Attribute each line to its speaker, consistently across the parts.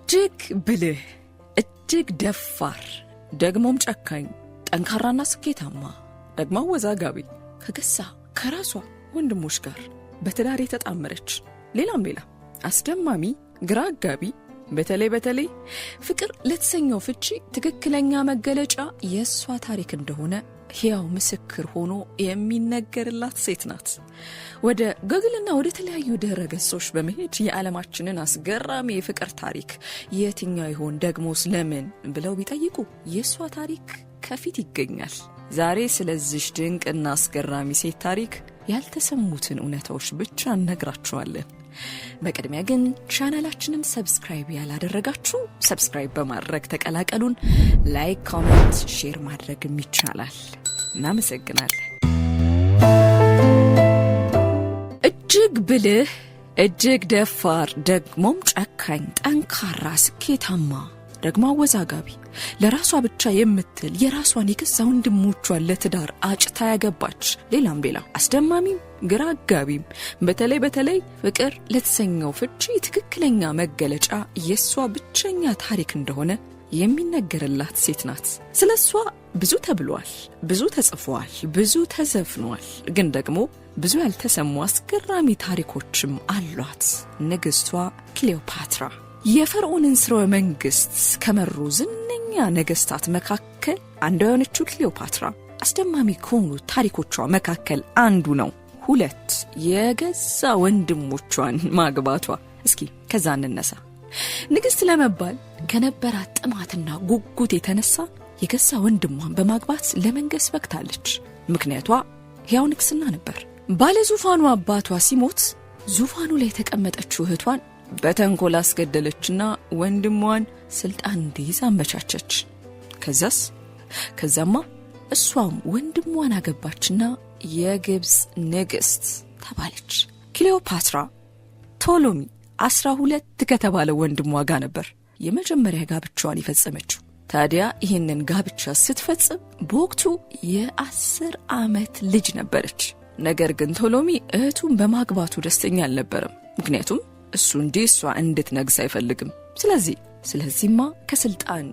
Speaker 1: እጅግ ብልህ እጅግ ደፋር ደግሞም ጨካኝ ጠንካራና ስኬታማ ደግሞ ወዛጋቢ ከገሳ ከራሷ ወንድሞች ጋር በትዳር የተጣመረች ሌላም አስደማሚ ግራ አጋቢ በተለይ ፍቅር ለተሰኘው ፍቺ ትክክለኛ መገለጫ የሷ ታሪክ እንደሆነ ሕያው ምስክር ሆኖ የሚነገርላት ሴት ናት። ወደ ጉግልና ወደ ተለያዩ ድረ ገጾች በመሄድ የዓለማችንን አስገራሚ የፍቅር ታሪክ የትኛው ይሆን ደግሞስ ለምን ብለው ቢጠይቁ የሷ ታሪክ ከፊት ይገኛል። ዛሬ ስለዚህ ድንቅና አስገራሚ ሴት ታሪክ ያልተሰሙትን እውነታዎች ብቻ እነግራችኋለን። በቅድሚያ ግን ቻናላችንን ሰብስክራይብ ያላደረጋችሁ ሰብስክራይብ በማድረግ ተቀላቀሉን። ላይክ፣ ኮሜንት፣ ሼር ማድረግም ይቻላል። እናመሰግናለን። እጅግ ብልህ እጅግ ደፋር ደግሞም ጨካኝ ጠንካራ ስኬታማ ደግሞ አወዛጋቢ ለራሷ ብቻ የምትል የራሷን የገዛ ወንድሞቿን ለትዳር አጭታ ያገባች ሌላም አስደማሚም ግራ አጋቢም በተለይ ፍቅር ለተሰኘው ፍቺ ትክክለኛ መገለጫ የሷ ብቸኛ ታሪክ እንደሆነ የሚነገርላት ሴት ናት። ስለሷ ብዙ ተብሏል፣ ብዙ ተጽፏል፣ ብዙ ተዘፍኗል። ግን ደግሞ ብዙ ያልተሰሙ አስገራሚ ታሪኮችም አሏት። ንግስቷ ክሊዮፓትራ የፈርዖንን ስርወ መንግስት ከመሩ ዝነኛ ነገስታት መካከል አንዷ የሆነችው ክሊዮፓትራ አስደማሚ ከሆኑ ታሪኮቿ መካከል አንዱ ነው 2 የገዛ ወንድሞቿን ማግባቷ። እስኪ ከዛ እንነሳ። ንግስት ለመባል ከነበራት ጥማትና ጉጉት የተነሳ የገዛ ወንድሟን በማግባት ለመንገስ በቅታለች። ምክንያቷ ሕያው ንግስና ነበር። ባለ ዙፋኑ አባቷ ሲሞት ዙፋኑ ላይ የተቀመጠችው እህቷን በተንኮል አስገደለችና ወንድሟን ስልጣን እንዲይዝ አመቻቸች። ከዛማ እሷም ወንድሟን አገባችና የግብጽ ንግስት ተባለች። ክሊዮፓትራ ቶሎሚ 12 ከተባለ ወንድሟ ጋር ነበር የመጀመሪያ ጋብቻዋን የፈጸመችው። ታዲያ ይህንን ጋብቻ ስትፈጽም በወቅቱ የ10 ዓመት ልጅ ነበረች። ነገር ግን ቶሎሚ እህቱን በማግባቱ ደስተኛ አልነበረም። ምክንያቱም እሱ እሷ እንድትነግስ አይፈልግም። ስለዚህማ ከስልጣን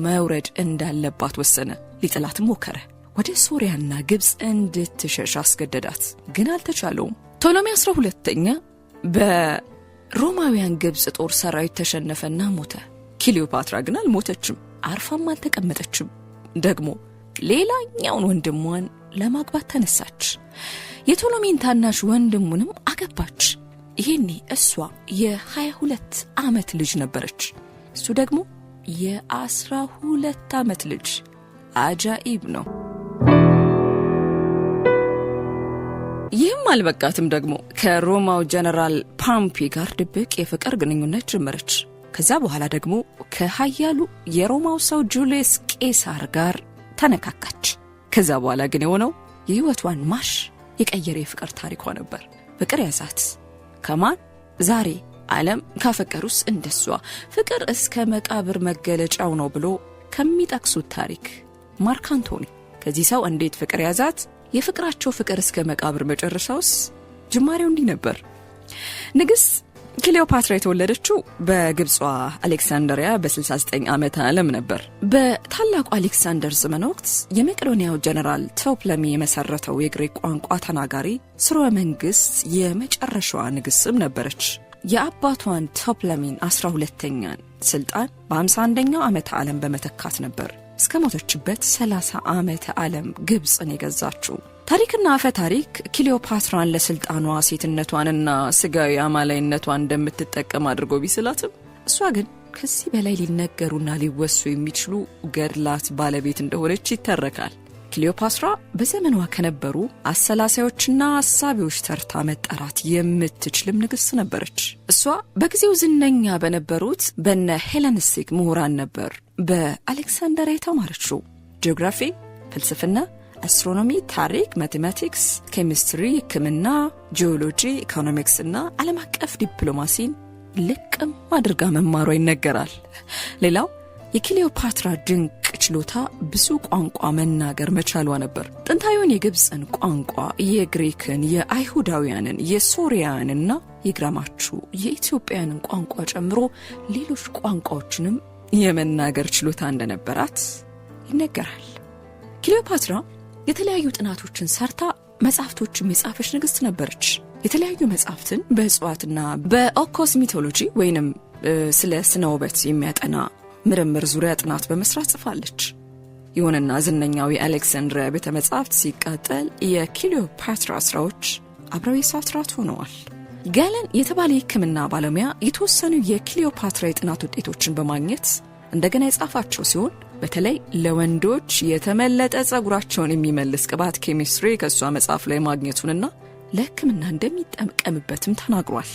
Speaker 1: መውረድ እንዳለባት ወሰነ። ሊጥላትም ሞከረ። ወደ ሶሪያና ግብጽ እንድትሸሽ አስገደዳት። ግን አልተቻለውም። ቶሎሚ 12ኛ በሮማውያን ግብጽ ጦር ሰራዊት ተሸነፈና ሞተ። ክሊዮፓትራ ግን አልሞተችም፣ አርፋም አልተቀመጠችም። ደግሞ ሌላኛውን ወንድሟን ለማግባት ተነሳች። የቶሎሚን ታናሽ ወንድሙንም አገባች። ይሄኔ እሷ የ22 ዓመት ልጅ ነበረች። እሱ ደግሞ የ12 ዓመት ልጅ። አጃኢብ ነው። ይህም አልበቃትም። ደግሞ ከሮማው ጀነራል ፖምፒ ጋር ድብቅ የፍቅር ግንኙነት ጀመረች። ከዛ በኋላ ደግሞ ከኃያሉ የሮማው ሰው ጁልየስ ቄሳር ጋር ተነካካች። ከዛ በኋላ ግን የሆነው የህይወቷን ማሽ የቀየረ የፍቅር ታሪኳ ነበር። ፍቅር ያዛት። ከማን? ዛሬ ዓለም ካፈቀሩስ እንደሷ ፍቅር እስከ መቃብር መገለጫው ነው ብሎ ከሚጠቅሱት ታሪክ ማርክ አንቶኒ። ከዚህ ሰው እንዴት ፍቅር ያዛት? የፍቅራቸው ፍቅር እስከ መቃብር መጨረሻውስ ጅማሬው እንዲህ ነበር። ንግስት ክሊዮፓትራ የተወለደችው በግብጿ አሌክሳንድሪያ በ69 ዓመተ ዓለም ነበር። በታላቁ አሌክሳንደር ዘመን ወቅት የመቄዶንያው ጀነራል ቶፕለሚ የመሰረተው የግሪክ ቋንቋ ተናጋሪ ስርወ መንግስት የመጨረሻዋ ንግስትም ነበረች። የአባቷን ቶፕለሚን 12ኛን ስልጣን በ51ኛው ዓመተ ዓለም በመተካት ነበር እስከ ሞተችበት 30 ዓመተ ዓለም ግብጽን የገዛችው። ታሪክና አፈ ታሪክ ክሊዮፓትራን ለስልጣኗ ሴትነቷንና ስጋዊ አማላይነቷን እንደምትጠቀም አድርጎ ቢስላትም እሷ ግን ከዚህ በላይ ሊነገሩና ሊወሱ የሚችሉ ገድላት ባለቤት እንደሆነች ይተረካል። ክሊዮፓትራ በዘመኗ ከነበሩ አሰላሳዮችና አሳቢዎች ተርታ መጠራት የምትችልም ንግስት ነበረች። እሷ በጊዜው ዝነኛ በነበሩት በነ ሄለኒስቲክ ምሁራን ነበር በአሌክሳንድሪያ የተማረችው። ጂኦግራፊ፣ ፍልስፍና፣ አስትሮኖሚ፣ ታሪክ፣ ማቴማቲክስ፣ ኬሚስትሪ፣ ሕክምና፣ ጂኦሎጂ፣ ኢኮኖሚክስ እና ዓለም አቀፍ ዲፕሎማሲን ልቅም አድርጋ መማሯ ይነገራል። ሌላው የክሊዮፓትራ ድንቅ ችሎታ ብዙ ቋንቋ መናገር መቻሏ ነበር። ጥንታዊውን የግብፅን ቋንቋ፣ የግሪክን፣ የአይሁዳውያንን፣ የሶሪያንና ይግራማችሁ የኢትዮጵያውያንን ቋንቋ ጨምሮ ሌሎች ቋንቋዎችንም የመናገር ችሎታ እንደነበራት ይነገራል። ክሊዮፓትራ የተለያዩ ጥናቶችን ሰርታ መጽሐፍቶችን የጻፈች ንግስት ነበረች። የተለያዩ መጽሐፍትን በእጽዋትና በኦኮስ ሚቶሎጂ ወይንም ስለ ስነ ውበት የሚያጠና ምርምር ዙሪያ ጥናት በመስራት ጽፋለች። ይሁንና ዝነኛው የአሌክሳንድሪያ ቤተ መጻሕፍት ሲቃጠል የክሊዮፓትራ ስራዎች አብረው የእሳት ራት ሆነዋል። ጋለን የተባለ ሕክምና ባለሙያ የተወሰኑ የክሊዮፓትራ የጥናት ውጤቶችን በማግኘት እንደገና የጻፋቸው ሲሆን በተለይ ለወንዶች የተመለጠ ጸጉራቸውን የሚመልስ ቅባት ኬሚስትሪ ከሷ መጽሐፍ ላይ ማግኘቱንና ለሕክምና እንደሚጠቀምበትም ተናግሯል።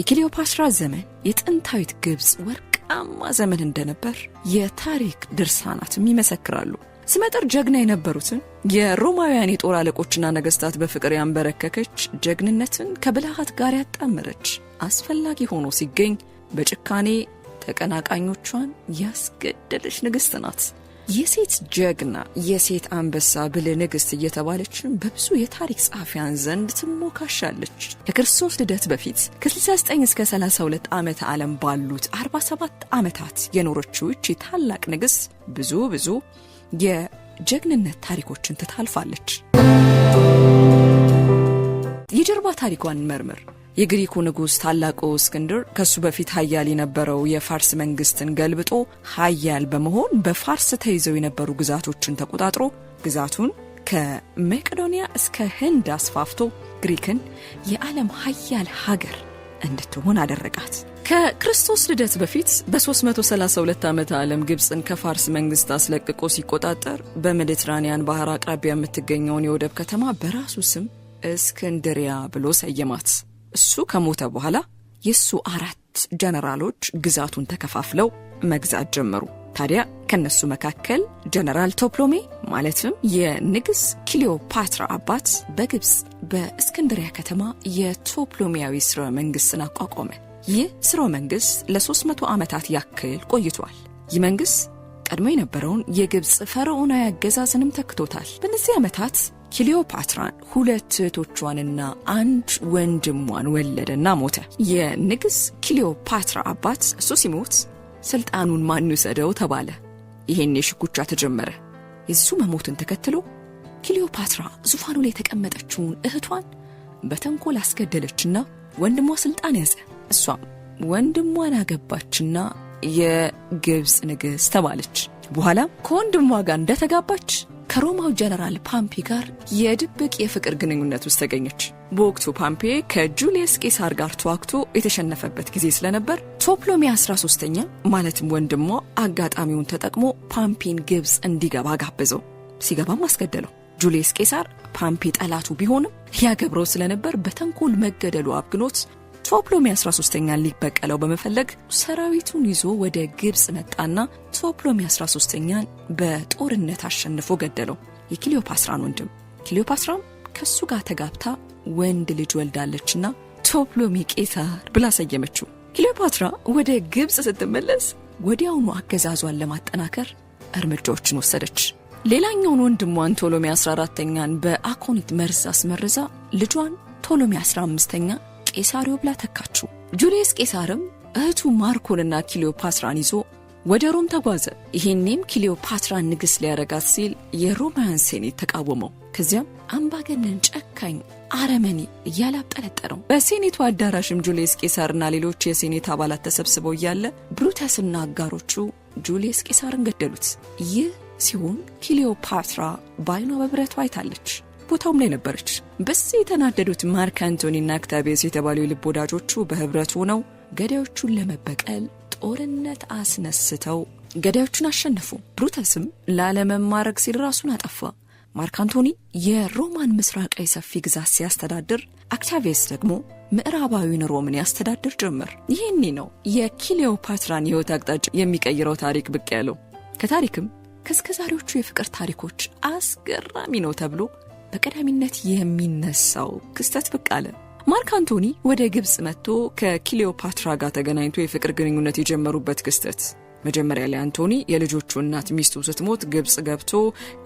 Speaker 1: የክሊዮፓትራ ዘመን የጥንታዊት ግብጽ ወርቃማ ዘመን እንደነበር የታሪክ ድርሳናትም ይመሰክራሉ። ስመጥር ጀግና የነበሩትን የሮማውያን የጦር አለቆችና ነገስታት በፍቅር ያንበረከከች፣ ጀግንነትን ከብልሃት ጋር ያጣመረች፣ አስፈላጊ ሆኖ ሲገኝ በጭካኔ ተቀናቃኞቿን ያስገደለች ንግስት ናት። የሴት ጀግና፣ የሴት አንበሳ ብልህ ንግስት እየተባለችም በብዙ የታሪክ ጸሐፊያን ዘንድ ትሞካሻለች። ከክርስቶስ ልደት በፊት ከ69 እስከ 32 ዓመተ ዓለም ባሉት 47 ዓመታት የኖረችው እቺ ታላቅ ንግስት ብዙ የጀግንነት ታሪኮችን ትታልፋለች። የጀርባ ታሪኳን መርምር። የግሪኩ ንጉስ ታላቁ እስክንድር ከሱ በፊት ኃያል የነበረው የፋርስ መንግስትን ገልብጦ ኃያል በመሆን በፋርስ ተይዘው የነበሩ ግዛቶችን ተቆጣጥሮ ግዛቱን ከመቄዶንያ እስከ ህንድ አስፋፍቶ ግሪክን የዓለም ኃያል ሀገር እንድትሆን አደረጋት። ከክርስቶስ ልደት በፊት በ332 ዓመተ ዓለም ግብጽን ከፋርስ መንግስት አስለቅቆ ሲቆጣጠር በሜዲትራኒያን ባህር አቅራቢያ የምትገኘውን የወደብ ከተማ በራሱ ስም እስክንድሪያ ብሎ ሰየማት። እሱ ከሞተ በኋላ የሱ 4 ጀነራሎች ግዛቱን ተከፋፍለው መግዛት ጀመሩ። ታዲያ ከነሱ መካከል ጀነራል ቶፕሎሜ ማለትም የንግስ ክሊዮፓትራ አባት በግብጽ በእስክንድሪያ ከተማ የቶፕሎሚያዊ ስርወ መንግስትን አቋቋመ። ይህ ስርወ መንግስት ለ300 ዓመታት ያክል ቆይቷል። ይህ መንግስት ቀድሞ የነበረውን የግብጽ ፈርዖናዊ አገዛዝንም ተክቶታል። በእነዚህ ዓመታት ክሊዮፓትራን 2 እህቶቿንና 1 ወንድሟን ወለደና ሞተ። የንግስ ክሊዮፓትራ አባት እሱ ሲሞት ስልጣኑን ማን ይወስደው ተባለ። ይሄን የሽኩቻ ተጀመረ። የሱ መሞትን ተከትሎ ክሊዮፓትራ ዙፋኑ ላይ የተቀመጠችውን እህቷን በተንኮል አስገደለችና ወንድሟ ስልጣን ያዘ። እሷም ወንድሟን አገባችና የግብጽ ንግስት ተባለች። በኋላ ከወንድሟ ጋር እንደተጋባች ከሮማው ጀነራል ፓምፒ ጋር የድብቅ የፍቅር ግንኙነት ውስጥ ተገኘች። በወቅቱ ፓምፒ ከጁሊየስ ቄሳር ጋር ተዋግቶ የተሸነፈበት ጊዜ ስለነበር ቶፕሎሚ 13ኛ ማለትም ወንድሟ አጋጣሚውን ተጠቅሞ ፓምፒን ግብጽ እንዲገባ ጋበዘው። ሲገባም አስገደለው። ጁሊየስ ቄሳር ፓምፒ ጠላቱ ቢሆንም ያገብረው ስለነበር በተንኮል መገደሉ አብግኖት ቶፕሎሚ 13ኛን ሊበቀለው በመፈለግ ሰራዊቱን ይዞ ወደ ግብጽ መጣና ቶፕሎሚ 13ኛን በጦርነት አሸንፎ ገደለው። የክሊዮፓትራን ወንድም ክሊዮፓትራም ከሱ ጋር ተጋብታ ወንድ ልጅ ወልዳለችና ቶፕሎሚ ቄሳር ብላ ሰየመችው። ክሊዮፓትራ ወደ ግብጽ ስትመለስ ወዲያውኑ አገዛዟን ለማጠናከር እርምጃዎችን ወሰደች። ሌላኛውን ወንድሟን ቶሎሚ 14ኛን በአኮኒት መርዝ አስመርዛ ልጇን ቶሎሚ 15ኛ ቄሳሪዮ ብላ ተካችው። ጁሊየስ ቄሳርም እህቱ ማርኮንና ክሊዮፓትራን ይዞ ወደ ሮም ተጓዘ። ይሄኔም ክሊዮፓትራን ንግስ ሊያረጋት ሲል የሮማውያን ሴኔት ተቃወመው። ከዚያም አምባገነን፣ ጨካኝ፣ አረመኔ እያላጠለጠረው። በሴኔቱ አዳራሽም ጁሊየስ ቄሳርና ሌሎች የሴኔት አባላት ተሰብስበው እያለ ብሩተስና አጋሮቹ ጁሊየስ ቄሳርን ገደሉት። ይህ ሲሆን ክሊዮፓትራ በዓይኗ በብረቱ አይታለች። ቦታውም ላይ ነበረች። በዚህ የተናደዱት ማርክ አንቶኒና ኦክታቪየስ የተባሉ የልብ ወዳጆቹ በህብረት ሆነው ገዳዮቹን ለመበቀል ጦርነት አስነስተው ገዳዮቹን አሸነፉ። ብሩተስም ላለመማረክ ሲል ራሱን አጠፋ። ማርክ አንቶኒ የሮማን ምስራቃዊ ሰፊ ግዛት ሲያስተዳድር፣ ኦክታቪየስ ደግሞ ምዕራባዊውን ሮምን ያስተዳድር ጀመር። ይህኔ ነው የክሊዮፓትራን የህይወት አቅጣጫ የሚቀይረው ታሪክ ብቅ ያለው። ከታሪክም ከእስከዛሬዎቹ የፍቅር ታሪኮች አስገራሚ ነው ተብሎ በቀዳሚነት የሚነሳው ክስተት ብቅ አለ። ማርክ አንቶኒ ወደ ግብጽ መጥቶ ከክሊዮፓትራ ጋር ተገናኝቶ የፍቅር ግንኙነት የጀመሩበት ክስተት መጀመሪያ ላይ አንቶኒ የልጆቹ እናት ሚስቱ ስትሞት ግብጽ ገብቶ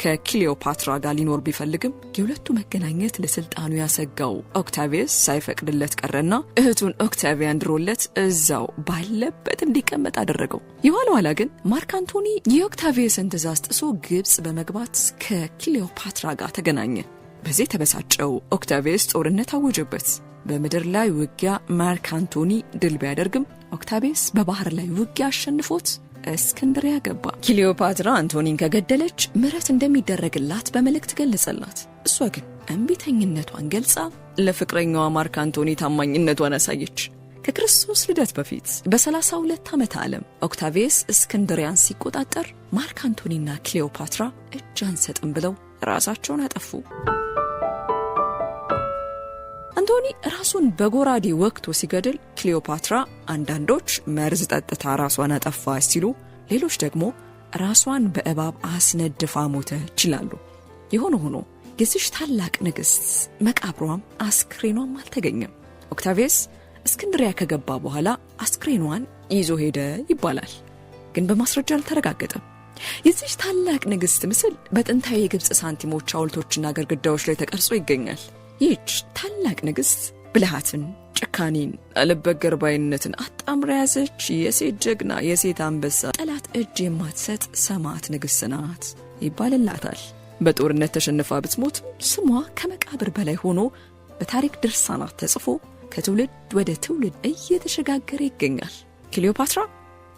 Speaker 1: ከክሊዮፓትራ ጋር ሊኖር ቢፈልግም የሁለቱ መገናኘት ለስልጣኑ ያሰጋው ኦክታቪየስ ሳይፈቅድለት ቀረና እህቱን ኦክታቪያን ድሮለት እዛው ባለበት እንዲቀመጥ አደረገው። የኋላ ኋላ ግን ማርክ አንቶኒ የኦክታቪየስን ትዕዛዝ ጥሶ ግብጽ በመግባት ከክሊዮፓትራ ጋር ተገናኘ። በዚህ ተበሳጨው ኦክታቪየስ ጦርነት አወጀበት። በምድር ላይ ውጊያ ማርክ አንቶኒ ድል ቢያደርግም ኦክታቪየስ በባህር ላይ ውጊያ አሸንፎት እስክንድሪያ ገባ። ክሊዮፓትራ አንቶኒን ከገደለች ምህረት እንደሚደረግላት በመልእክት ገለጸላት። እሷ ግን እምቢተኝነቷን ገልጻ ለፍቅረኛዋ ማርክ አንቶኒ ታማኝነቷን አሳየች። ከክርስቶስ ልደት በፊት በ32 ዓመት ዓለም ኦክታቪየስ እስክንድሪያን ሲቆጣጠር ማርክ አንቶኒና ክሊዮፓትራ እጅ አንሰጥም ብለው ራሳቸውን አጠፉ። አንቶኒ ራሱን በጎራዴ ወቅቶ ሲገድል ክሊዮፓትራ አንዳንዶች መርዝ ጠጥታ ራሷን አጠፋች ሲሉ፣ ሌሎች ደግሞ ራሷን በእባብ አስነድፋ ሞተች ይላሉ። የሆነ ሆኖ የዚች ታላቅ ንግሥት መቃብሯም አስክሬኗም አልተገኘም። ኦክታቪየስ እስክንድሪያ ከገባ በኋላ አስክሬኗን ይዞ ሄደ ይባላል፣ ግን በማስረጃ አልተረጋገጠም። የዚች ታላቅ ንግሥት ምስል በጥንታዊ የግብጽ ሳንቲሞች፣ ሐውልቶችና ግድግዳዎች ላይ ተቀርጾ ይገኛል። ይህች ታላቅ ንግሥት ብልሃትን፣ ጭካኔን፣ አልበገር ባይነትን አጣምራ ያዘች የሴት ጀግና፣ የሴት አንበሳ፣ ጠላት እጅ የማትሰጥ ሰማዕት ንግሥት ናት ይባልላታል። በጦርነት ተሸንፋ ብትሞት ስሟ ከመቃብር በላይ ሆኖ በታሪክ ድርሳናት ተጽፎ ከትውልድ ወደ ትውልድ እየተሸጋገረ ይገኛል። ክሊዮፓትራ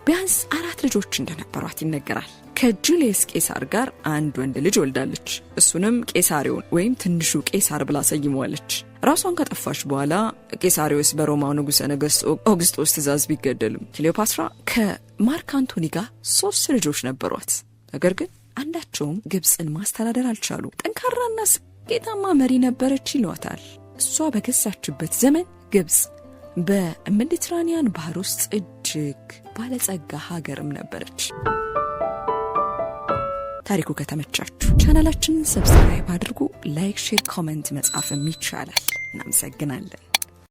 Speaker 1: ቢያንስ 4 ልጆች እንደነበሯት ይነገራል። ከጁልየስ ቄሳር ጋር አንድ ወንድ ልጅ ወልዳለች። እሱንም ቄሳሪዮን ወይም ትንሹ ቄሳር ብላ ሰይመዋለች። ራሷን ከጠፋች በኋላ ቄሳሪዮስ በሮማው ንጉሠ ነገሥት ኦግስጦስ ትእዛዝ ቢገደልም ክሊዮፓትራ ከማርክ አንቶኒ ጋር 3 ልጆች ነበሯት። ነገር ግን አንዳቸውም ግብጽን ማስተዳደር አልቻሉ። ጠንካራና ስኬታማ መሪ ነበረች ይሏታል። እሷ በገዛችበት ዘመን ግብጽ በሜዲትራኒያን ባህር ውስጥ እጅግ ባለጸጋ ሀገርም ነበረች። ታሪኩ ከተመቻችሁ ቻናላችንን ሰብስክራይብ አድርጉ። ላይክ፣ ሼር፣ ኮሜንት መጻፍም ይቻላል። እናመሰግናለን።